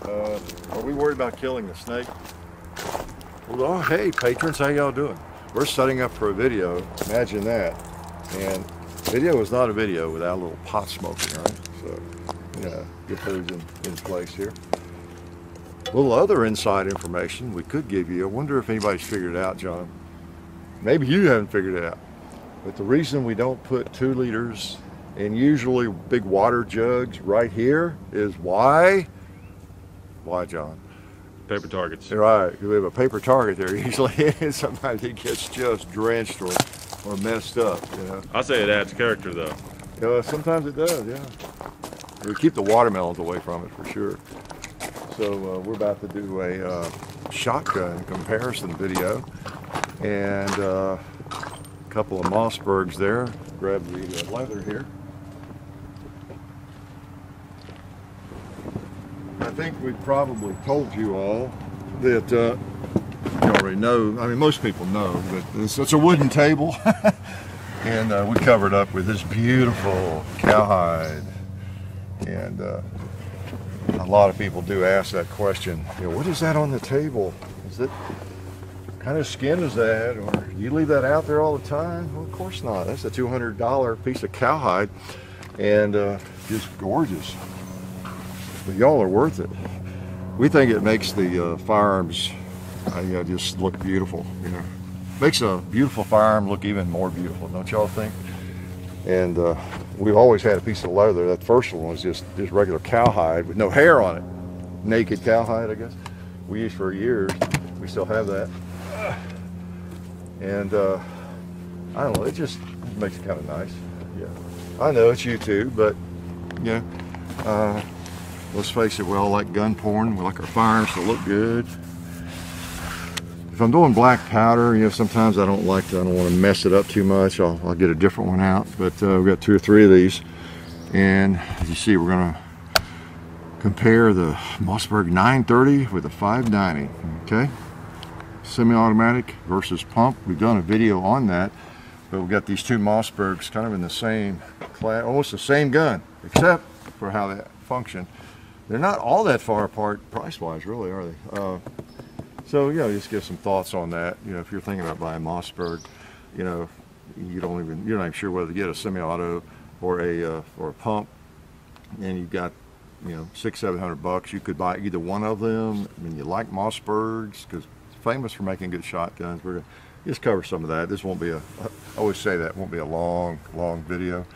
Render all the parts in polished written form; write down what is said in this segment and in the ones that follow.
Are we worried about killing the snake? Well, oh, hey, patrons, how y'all doing? We're setting up for a video. Imagine that. And video is not a video without a little pot smoking, right? So, yeah, get those in place here. A little other inside information we could give you. I wonder if anybody's figured it out, John. Maybe you haven't figured it out. But the reason we don't put 2 liters in usually big water jugs right here is why? Why, John? Paper targets. Right, we have a paper target there usually, and sometimes it gets just drenched or messed up, you know. I say it adds character though. Sometimes it does, yeah. We keep the watermelons away from it for sure. So we're about to do a shotgun comparison video, and a couple of Mossbergs there. Grab the leather here. I think we probably told you all that you already know. I mean, most people know that it's a wooden table, and we covered up with this beautiful cowhide. And a lot of people do ask that question. You know, what is that on the table? Is it what kind of skin is that, or do you leave that out there all the time? Well, of course not. That's a $200 piece of cowhide, and just gorgeous. But y'all are worth it. We think it makes the firearms just look beautiful. You know, makes a beautiful firearm look even more beautiful. Don't y'all think? And we've always had a piece of leather. That first one was just regular cowhide with no hair on it. Naked cowhide, I guess. We used for years. We still have that. And I don't know. It just makes it kind of nice. Yeah. I know it's YouTube, but yeah. Let's face it, we all like gun porn. We like our firearms to look good. If I'm doing black powder, you know, sometimes I don't want to mess it up too much. I'll get a different one out. But we've got 2 or 3 of these. And as you see, we're going to compare the Mossberg 930 with the 590. Okay? Semi-automatic versus pump. We've done a video on that. But we've got these 2 Mossbergs kind of in the same class, almost the same gun, except for how they function. They're not all that far apart price-wise, really, are they? So, you know, just give some thoughts on that. You know, if you're thinking about buying Mossberg, you know, you're not even sure whether to get a semi-auto or a pump, and you've got, you know, $600-700. You could buy either one of them. I mean, you like Mossbergs because it's famous for making good shotguns. We're gonna just cover some of that. This won't be I always say that it won't be a long video.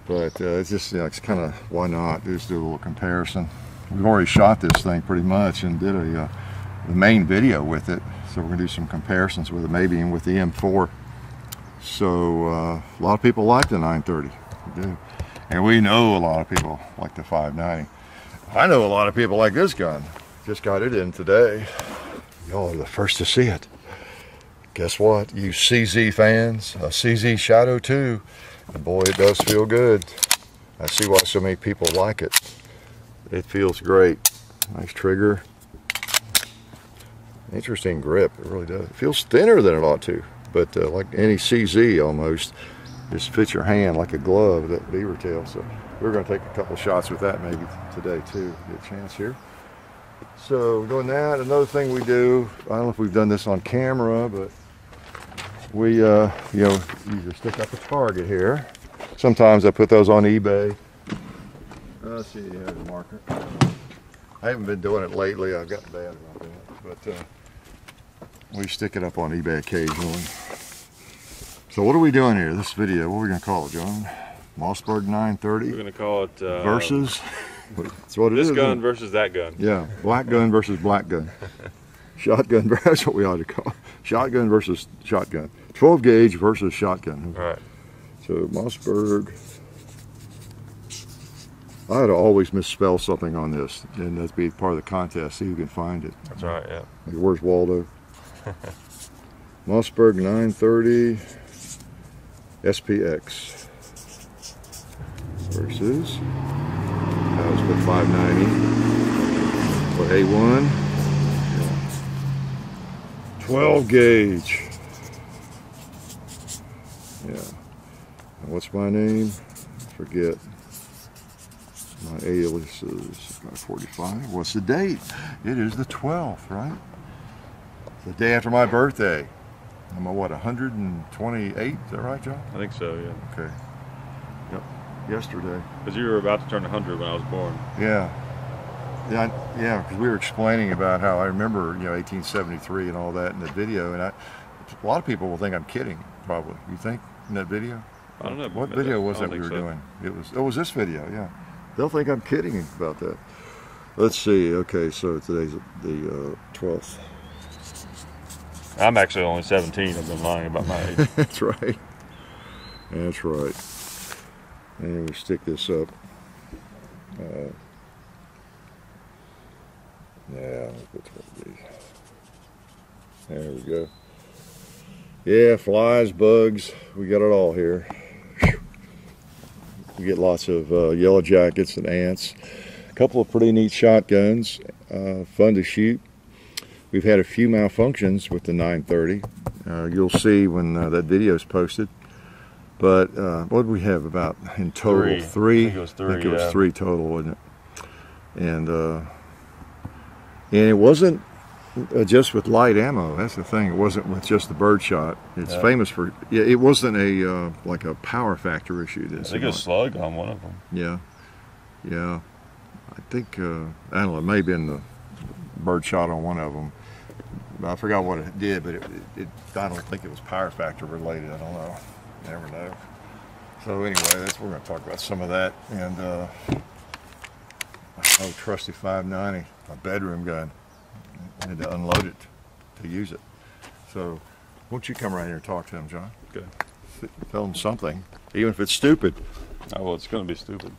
But it's just, you know, it's kind of, why not? Just do a little comparison. We've already shot this thing pretty much and did the main video with it. So we're going to do some comparisons with it, maybe even with the M4. So a lot of people like the 930. We do. And we know a lot of people like the 590. I know a lot of people like this gun. Just got it in today. Y'all are the first to see it. Guess what? You CZ fans, a CZ Shadow 2. And boy, it does feel good. I see why so many people like it. It feels great. Nice trigger. Interesting grip, it really does. It feels thinner than it ought to, but like any CZ almost, just fits your hand like a glove, that beaver tail. So we're going to take a couple shots with that maybe today too, get a chance here. So doing that, another thing we do, I don't know if we've done this on camera, but we, you know, usually stick up a target here. Sometimes I put those on eBay. Let's see, here's a marker. I haven't been doing it lately. I've gotten bad about that. But we stick it up on eBay occasionally. So what are we doing here? This video, what are we going to call it, John? Mossberg 930? We're going to call it... versus? That's what it is. This gun versus that gun. Yeah, black gun versus black gun. Shotgun, that's what we ought to call it. Shotgun versus shotgun. 12 gauge versus shotgun. All right. So Mossberg. I had to always misspell something on this, and that'd be part of the contest. See who can find it. That's right, yeah. Like, where's Waldo? Mossberg 930 SPX versus, that was the 590 for A1. 12 gauge. Yeah. And what's my name? Forget. My alias is 45. What's the date? It is the 12th, right? The day after my birthday. I'm a, what, 128? Is that right, John? I think so, yeah. Okay. Yep. Yesterday. Because you were about to turn 100 when I was born. Yeah. Yeah, because we were explaining about how I remember, 1873 and all that in the video, and a lot of people will think I'm kidding, probably. You think, in that video? I don't know. What video was that we were doing? It was this video, yeah. They'll think I'm kidding about that. Let's see. Okay, so today's the 12th. I'm actually only 17. I've been lying about my age. That's right. That's right. And we stick this up. Yeah, that's what it is. There we go. Yeah, flies, bugs, we got it all here. We get lots of yellow jackets and ants. A couple of pretty neat shotguns, fun to shoot. We've had a few malfunctions with the 930. You'll see when that video is posted. But what did we have about in total? Three. I think it was three. I think it was three total, wasn't it? And it wasn't just with light ammo. That's the thing. It wasn't with just the birdshot. It's famous for. Yeah, it wasn't a like a power factor issue. I think it was slug on one of them. Yeah, yeah. I think I don't know. It may have been the birdshot on one of them. I forgot what it did, but I don't think it was power factor related. I don't know. Never know. So anyway, we're going to talk about some of that, and my trusty 590, my bedroom gun. I had to unload it to use it. So, won't you come right here and talk to him, John? Okay. Tell him something, even if it's stupid. Oh, well, it's going to be stupid.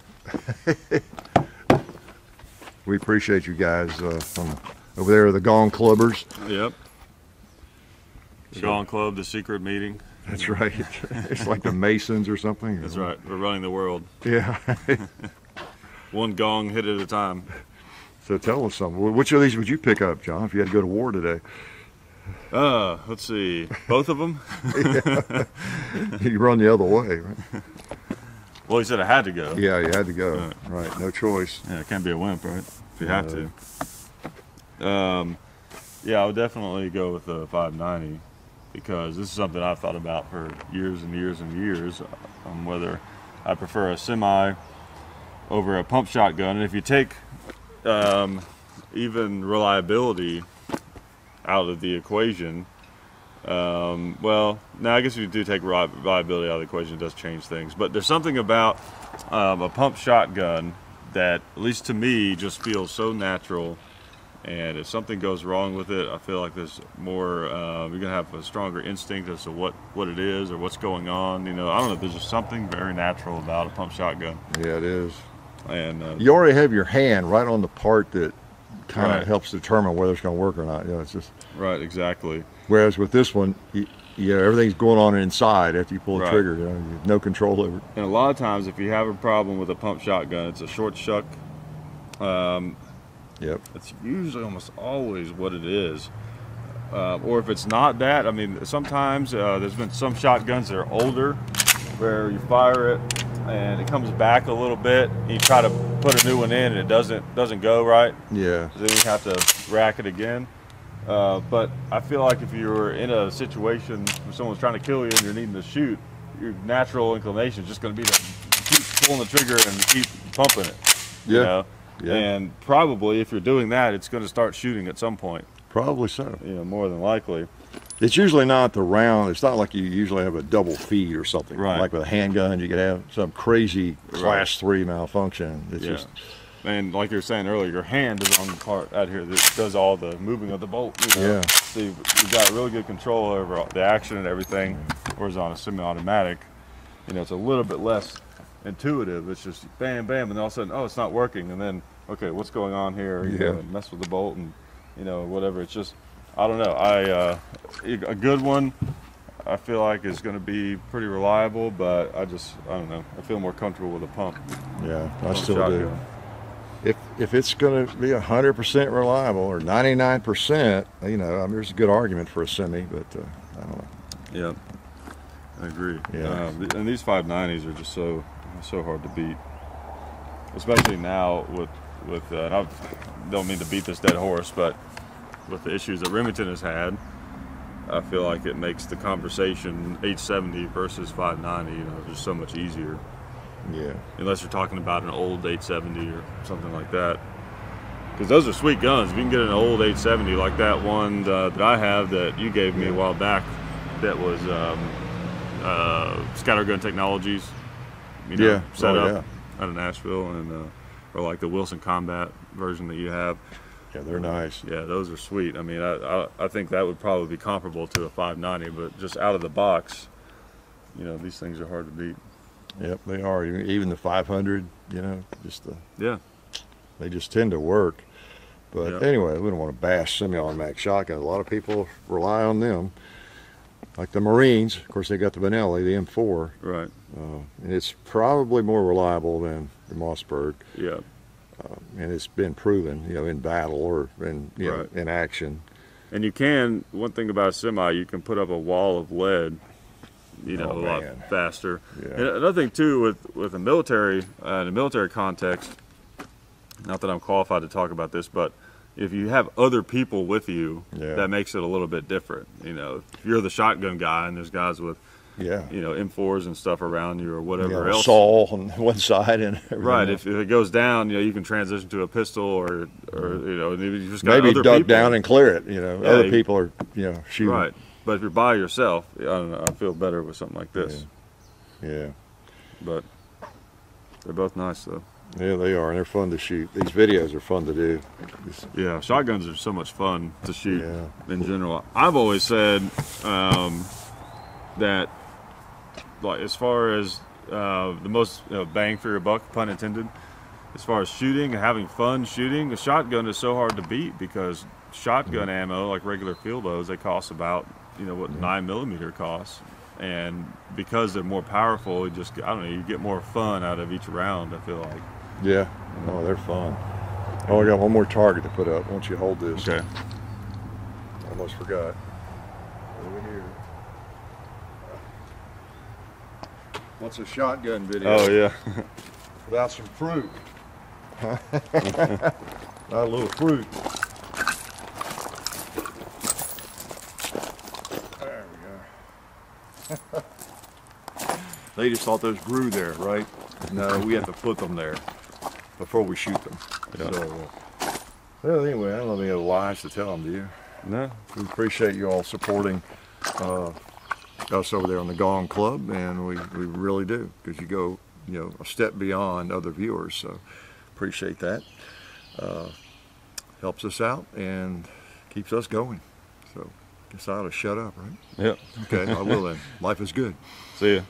We appreciate you guys from over there, the Gong Clubbers. Yep. The Gong Club, the secret meeting. That's right. It's like the Masons or something. That's right. We're running the world. Yeah. One gong hit at a time. So tell us something. Which of these would you pick up, John, if you had to go to war today? Let's see. Both of them? You run the other way, right? Well, he said I had to go. Yeah, you had to go. Right. No choice. Yeah, it can't be a wimp, right? If you have to. Yeah, I would definitely go with the 590 because this is something I've thought about for years and years and years on whether I prefer a semi over a pump shotgun. And if you take even reliability out of the equation, well, now I guess if you do take reliability out of the equation, it does change things. But there's something about a pump shotgun that, at least to me, just feels so natural. And if something goes wrong with it, I feel like there's more, you're going to have a stronger instinct as to what it is or what's going on. I don't know, there's just something very natural about a pump shotgun. Yeah, it is. And you already have your hand right on the part that kind of helps determine whether it's going to work or not. It's just right, exactly. Whereas with this one, everything's going on inside after you pull the trigger. You have no control over it. And a lot of times, if you have a problem with a pump shotgun, it's a short shuck. Yep. It's usually almost always what it is. Or if it's not that, I mean, sometimes there's been some shotguns that are older where you fire it and it comes back a little bit. And you try to put a new one in and it doesn't go right. Yeah. So then you have to rack it again. But I feel like if you're in a situation where someone's trying to kill you and you're needing to shoot, your natural inclination is just going to be to keep pulling the trigger and keep pumping it. You know? Yeah. And probably if you're doing that, it's going to start shooting at some point. Probably so. More than likely. It's usually not the round. It's not like you usually have a double feed or something. Right. Like with a handgun, you could have some crazy class 3 malfunction. It's just. And like you were saying earlier, your hand is on the part out here that does all the moving of the bolt. Yeah. So you've got really good control over the action and everything. Whereas on a semi-automatic, it's a little bit less intuitive. It's just bam, bam, and all of a sudden, oh, it's not working. And then, okay, what's going on here? And mess with the bolt and whatever. It's just, I don't know. A good one, I feel like is going to be pretty reliable, but I don't know. I feel more comfortable with a pump. Yeah, I still do. If it's going to be 100% reliable or 99%, there's a good argument for a semi, but I don't know. Yeah, I agree. Yeah. And these 590s are just so hard to beat. especially now with and I don't mean to beat this dead horse, but with the issues that Remington has had, I feel like it makes the conversation 870 versus 590, you know, just so much easier. Yeah. Unless you're talking about an old 870 or something like that. Because those are sweet guns. If you can get an old 870 like that one that I have that you gave me a while back, that was Scattergun Technologies, you know, Yeah. set Oh, up out of Nashville, and or like the Wilson Combat version that you have. Yeah, they're nice. Yeah, those are sweet. I mean, I think that would probably be comparable to a 590, but just out of the box, you know, these things are hard to beat. Yep, they are. Even the 500, you know, Yeah. they just tend to work. But Yep. anyway, we don't want to bash semi-automatic shotguns. A lot of people rely on them. Like the Marines, of course, they got the Benelli, the M4, Right. and it's probably more reliable than the Mossberg. Yeah. And it's been proven, you know, in battle or in, you know, Right. in action. And you can, one thing about a semi, you can put up a wall of lead, you know, Oh, a lot man. faster. Yeah. And another thing too, with the military, in a military context, not that I'm qualified to talk about this, but if you have other people with you, Yeah. that makes it a little bit different. You know, if you're the shotgun guy and there's guys with, Yeah. you know, M4s and stuff around you or whatever You know, else. Saul on one side and everything Right. else. If it goes down, you know, you can transition to a pistol or you know, you just got Maybe other duck people. down and clear it. You know, Yeah, other you- people are, you know, shooting. Right. But if you're by yourself, I don't know, I feel better with something like this. Yeah. But they're both nice though. Yeah, they are, and they're fun to shoot. These videos are fun to do. Yeah, shotguns are so much fun to shoot Yeah. in general. I've always said that, like, as far as the most bang for your buck, pun intended, as far as shooting and having fun shooting, a shotgun is so hard to beat because shotgun ammo, like regular field loads, they cost about, you know, what 9mm costs. And because they're more powerful, you just, I don't know, you get more fun out of each round, I feel like. Yeah. Oh, they're fun. Oh, I got one more target to put up. Why don't you hold this? Okay. Almost forgot. Over here. What's a shotgun video Oh, yeah. without some fruit? Not a little fruit. There we go. They just thought those grew there, right? No, we have to put them there before we shoot them. Yeah. So, well, anyway, I don't have any other lies to tell them, do you? No. We appreciate you all supporting us over there on the Gong Club, and we really do, because you go, you know, a step beyond other viewers. So appreciate that. Helps us out and keeps us going. So guess I ought to shut up, right? Yep. Okay, I will then. Life is good. See ya.